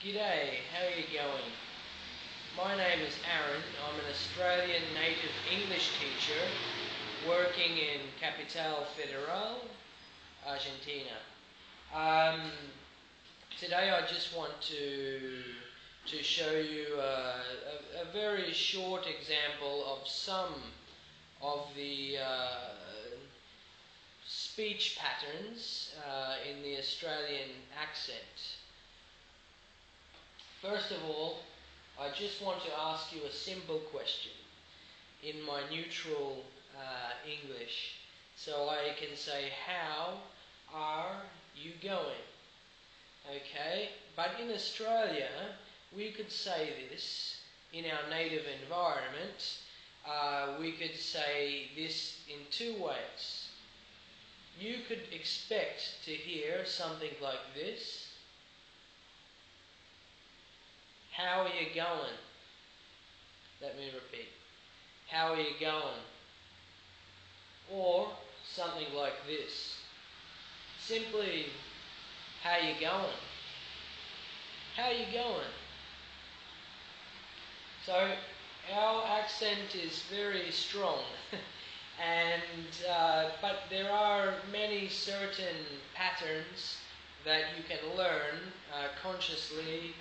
G'day, how are you going? My name is Aaron. I'm an Australian native English teacher working in Capital Federal, Argentina. Today I just want to show you a very short example of some of the speech patterns in the Australian accent. First of all, I just want to ask you a simple question in my neutral English. So I can say, how are you going? Okay, but in Australia, we could say this in our native environment. We could say this in two ways. You could expect to hear something like this. How are you going? Let me repeat. How are you going? Or something like this. Simply, how you going? How you going? So, our accent is very strong. But there are many certain patterns that you can learn consciously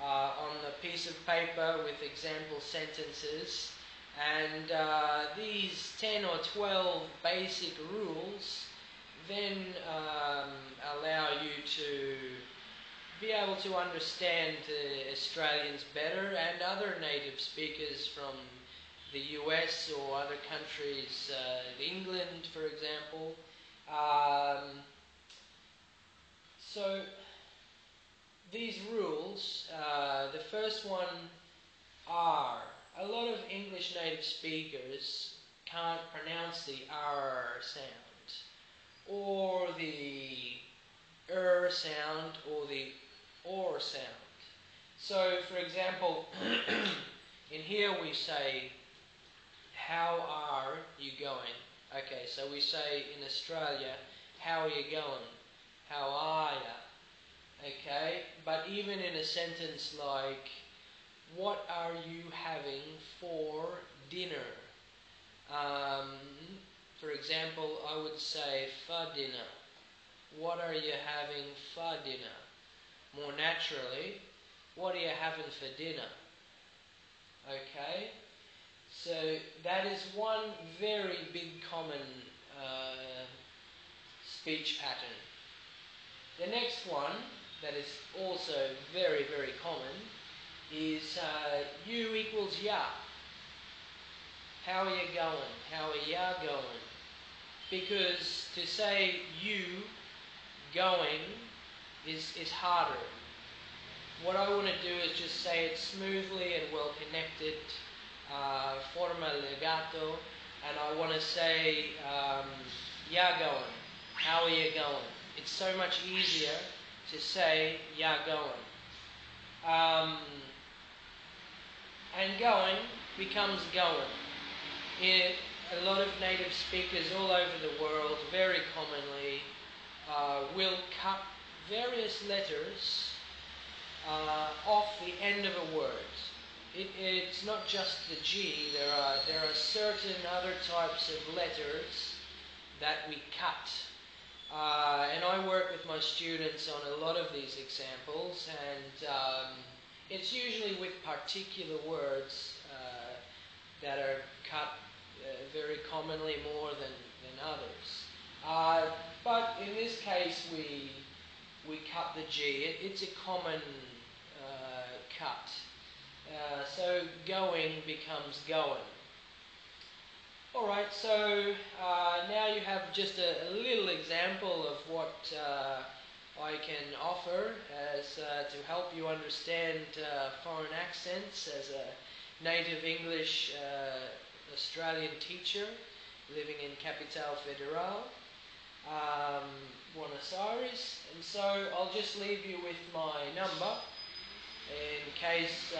on a piece of paper with example sentences, and these 10 or 12 basic rules then allow you to be able to understand Australians better and other native speakers from the US or other countries, England for example. So these rules, the first one are, a lot of English native speakers can't pronounce the R sound, or the sound, or the OR sound. So, for example, in here we say, how are you going? Okay, so we say in Australia, how are you going? How are ya? Okay, but even in a sentence like, what are you having for dinner? For example, I would say, for dinner. What are you having for dinner? More naturally, what are you having for dinner? Okay, so that is one very big common speech pattern. The next one, that is also very, very common, is you equals ya. How are you going? How are ya going? Because to say you going is harder. What I want to do is just say it smoothly and well connected, forma legato, and I want to say ya going. How are you going? It's so much easier to say, ya going. And going becomes going. A lot of native speakers all over the world, very commonly, will cut various letters off the end of a word. It's not just the G, there are certain other types of letters that we cut. And I work with my students on a lot of these examples, and it's usually with particular words that are cut very commonly more than others. But in this case, we cut the G. It's a common cut. So going becomes going. Alright, so now you have just a little example of what I can offer as to help you understand foreign accents as a native English Australian teacher living in Capital Federal, Buenos Aires. And so I'll just leave you with my number in case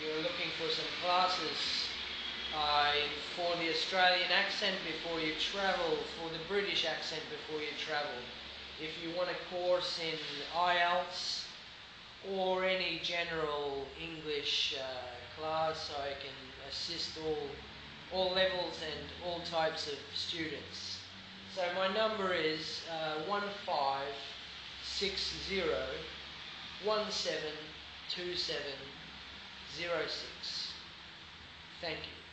you're looking for some classes for the Australian accent before you travel, for the British accent before you travel. If you want a course in IELTS or any general English class. I can assist all levels and all types of students. So my number is 1560172706. Thank you.